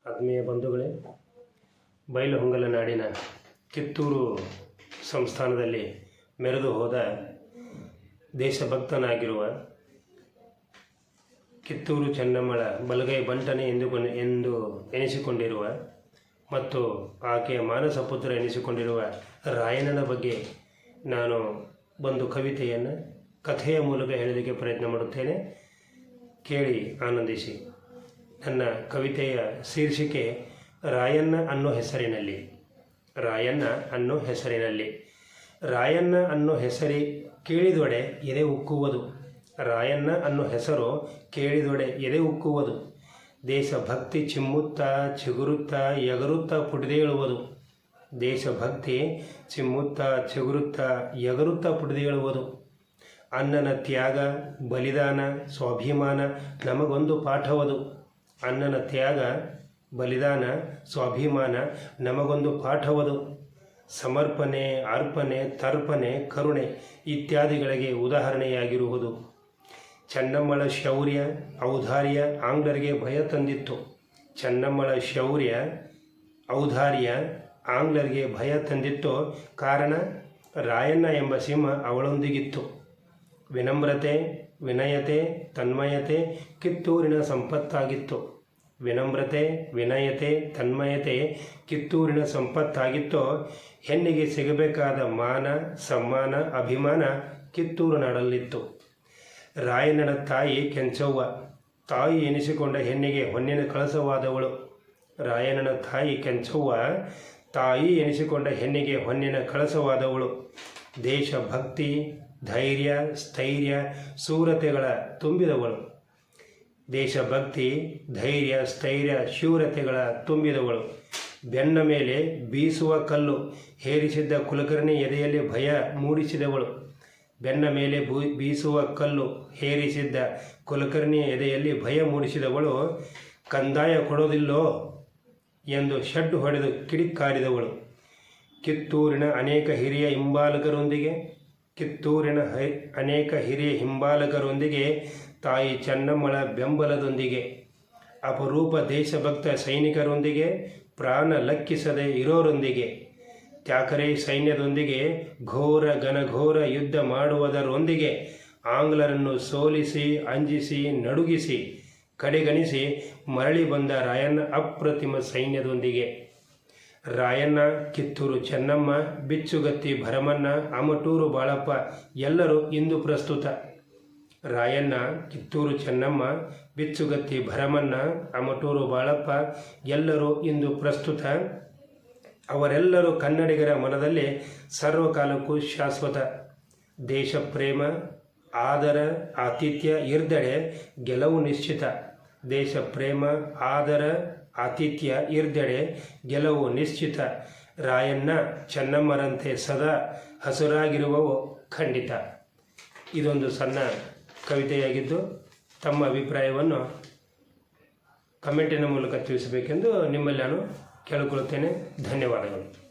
ಆತ್ಮೀಯ ಬಂಧುಗಳೇ, ಬೈಲಹೊಂಗಲ ನಾಡಿನ ಕಿತ್ತೂರು ಸಂಸ್ಥಾನದಲ್ಲಿ ಮೆರೆದು ಹೋದ ದೇಶಭಕ್ತನಾಗಿರುವ ಕಿತ್ತೂರು ಚೆನ್ನಮ್ಮಳ ಬಲಗೈ ಬಂಟನೆ ಎಂದು ಎನಿಸಿಕೊಂಡಿರುವ ಮತ್ತು ಆಕೆಯ ಮಾನಸ ಪುತ್ರ ಎನಿಸಿಕೊಂಡಿರುವ ರಾಯಣ್ಣನ ಬಗ್ಗೆ ನಾನು ಒಂದು ಕಥೆಯ ಮೂಲಕ ಹೇಳಲಿಕ್ಕೆ ಪ್ರಯತ್ನ ಮಾಡುತ್ತೇನೆ. ಕೇಳಿ ಆನಂದಿಸಿ. ನನ್ನ ಕವಿತೆಯ ಶೀರ್ಷಿಕೆ ರಾಯಣ್ಣ ಅನ್ನೋ ಹೆಸರಿನಲ್ಲಿ. ರಾಯಣ್ಣ ಅನ್ನೋ ಹೆಸರಿನಲ್ಲಿ. ರಾಯಣ್ಣ ಅನ್ನೋ ಹೆಸರಿ ಕೇಳಿದೊಡೆ ಎದೆ ಉಕ್ಕುವುದು. ರಾಯಣ್ಣ ಅನ್ನೋ ಹೆಸರು ಕೇಳಿದೊಡೆ ಎದೆ ಉಕ್ಕುವುದು. ದೇಶಭಕ್ತಿ ಚಿಮ್ಮುತ್ತಾ ಚಿಗುರುತ್ತಾ ಎಗರುತ್ತಾ ಪುಟಿದೇಳುವುದು. ದೇಶಭಕ್ತಿ ಚಿಮ್ಮುತ್ತಾ ಚಿಗುರುತ್ತಾ ಎಗರುತ್ತಾ ಪುಟಿದೇಳುವುದು. ಅಣ್ಣನ ತ್ಯಾಗ, ಬಲಿದಾನ, ಸ್ವಾಭಿಮಾನ ನಮಗೊಂದು ಪಾಠವದು. ಅಣ್ಣನ ತ್ಯಾಗ, ಬಲಿದಾನ, ಸ್ವಾಭಿಮಾನ ನಮಗೊಂದು ಪಾಠವದು. ಸಮರ್ಪಣೆ, ಅರ್ಪಣೆ, ತರ್ಪಣೆ, ಕರುಣೆ ಇತ್ಯಾದಿಗಳಿಗೆ ಉದಾಹರಣೆಯಾಗಿರುವುದು. ಚೆನ್ನಮ್ಮಳ ಶೌರ್ಯ, ಔದಾರ್ಯ ಆಂಗ್ಲರಿಗೆ ಭಯ ತಂದಿತ್ತು. ಚೆನ್ನಮ್ಮಳ ಶೌರ್ಯ, ಔದಾರ್ಯ ಆಂಗ್ಲರಿಗೆ ಭಯ ತಂದಿತ್ತು. ಕಾರಣ, ರಾಯಣ್ಣ ಎಂಬ ಸಿಂಹ ಅವಳೊಂದಿಗಿತ್ತು. ವಿನಮ್ರತೆ, ವಿನಯತೆ, ತನ್ಮಯತೆ ಕಿತ್ತೂರಿನ ಸಂಪತ್ತಾಗಿತ್ತು. ವಿನಮ್ರತೆ, ವಿನಯತೆ, ತನ್ಮಯತೆ ಕಿತ್ತೂರಿನ ಸಂಪತ್ತಾಗಿತ್ತು. ಹೆಣ್ಣಿಗೆ ಸಿಗಬೇಕಾದ ಮಾನ, ಸಮ್ಮಾನ, ಅಭಿಮಾನ ಕಿತ್ತೂರು ನಾಡಲ್ಲಿತ್ತು. ರಾಯಣ್ಣನ ತಾಯಿ ಕೆಂಚವ್ವ. ತಾಯಿ ಎನಿಸಿಕೊಂಡ ಹೆಣ್ಣಿಗೆ ಹೊನ್ನಿನ ಕಳಸವಾದವಳು. ರಾಯಣ್ಣನ ತಾಯಿ ಕೆಂಚವ್ವ ತಾಯಿ ಎನಿಸಿಕೊಂಡ ಹೆಣ್ಣಿಗೆ ಹೊನ್ನಿನ ಕಳಸವಾದವಳು. ದೇಶಭಕ್ತಿ, ಧೈರ್ಯ, ಸ್ಥೈರ್ಯ, ಶೂರತೆಗಳ ತುಂಬಿದವಳು. ದೇಶಭಕ್ತಿ, ಧೈರ್ಯ, ಸ್ಥೈರ್ಯ, ಶೂರತೆಗಳ ತುಂಬಿದವಳು. ಬೆನ್ನ ಮೇಲೆ ಬೀಸುವ ಕಲ್ಲು ಹೇರಿಸಿದ್ದ ಕುಲಕರ್ಣಿ ಎದೆಯಲ್ಲಿ ಭಯ ಮೂಡಿಸಿದವಳು. ಬೆನ್ನ ಮೇಲೆ ಬೀಸುವ ಕಲ್ಲು ಹೇರಿಸಿದ್ದ ಕುಲಕರ್ಣಿಯ ಎದೆಯಲ್ಲಿ ಭಯ ಮೂಡಿಸಿದವಳು. ಕಂದಾಯ ಕೊಡೋದಿಲ್ಲೋ ಎಂದು ಶಡ್ಡು ಹೊಡೆದು ಕಿಡಿಕಾರಿದವಳು. ಕಿತ್ತೂರಿನ ಅನೇಕ ಹಿರಿಯ ಹಿಂಬಾಲಕರೊಂದಿಗೆ ತಾಯಿ ಚೆನ್ನಮ್ಮಳ ಬೆಂಬಲದೊಂದಿಗೆ, ಅಪರೂಪ ದೇಶಭಕ್ತ ಸೈನಿಕರೊಂದಿಗೆ, ಪ್ರಾಣ ಲೆಕ್ಕಿಸದೆ ಇರೋರೊಂದಿಗೆ, ತ್ಯಾಕರೆ ಸೈನ್ಯದೊಂದಿಗೆ ಘನಘೋರ ಯುದ್ಧ ಮಾಡುವುದರೊಂದಿಗೆ, ಆಂಗ್ಲರನ್ನು ಸೋಲಿಸಿ, ಅಂಜಿಸಿ, ನಡುಗಿಸಿ, ಕಡೆಗಣಿಸಿ ಮರಳಿ ಬಂದ ರಾಯಣ್ಣ ಅಪ್ರತಿಮ ಸೈನ್ಯದೊಂದಿಗೆ. ರಾಯಣ್ಣ, ಕಿತ್ತೂರು ಚೆನ್ನಮ್ಮ, ಬಿಚ್ಚುಗತ್ತಿ ಭರಮಣ್ಣ, ಅಮಟೂರು ಬಾಳಪ್ಪ ಎಲ್ಲರೂ ಇಂದು ಪ್ರಸ್ತುತ. ರಾಯಣ್ಣ, ಕಿತ್ತೂರು ಚೆನ್ನಮ್ಮ, ಬಿಚ್ಚುಗತ್ತಿ ಭರಮಣ್ಣ, ಅಮಟೂರು ಬಾಳಪ್ಪ ಎಲ್ಲರೂ ಇಂದು ಪ್ರಸ್ತುತ. ಅವರೆಲ್ಲರೂ ಕನ್ನಡಿಗರ ಮನದಲ್ಲಿ ಸರ್ವಕಾಲಕ್ಕೂ ಶಾಶ್ವತ. ದೇಶ ಪ್ರೇಮ, ಆದರ, ಆತಿಥ್ಯ ಇರ್ದಡೆ ಗೆಲುವು ನಿಶ್ಚಿತ. ದೇಶ ಪ್ರೇಮ, ಆದರ, ಆತಿಥ್ಯ ಇರ್ದಡೆ ಗೆಲುವು ನಿಶ್ಚಿತ. ರಾಯಣ್ಣ, ಚೆನ್ನಮ್ಮರಂತೆ ಸದಾ ಹಸುರಾಗಿರುವವು ಖಂಡಿತ. ಇದೊಂದು ಸಣ್ಣ ಕವಿತೆಯಾಗಿದ್ದು ತಮ್ಮ ಅಭಿಪ್ರಾಯವನ್ನು ಕಮೆಂಟಿನ ಮೂಲಕ ತಿಳಿಸಬೇಕೆಂದು ನಿಮ್ಮಲ್ಲಿ ನಾನು ಕೇಳಿಕೊಳ್ಳುತ್ತೇನೆ. ಧನ್ಯವಾದಗಳು.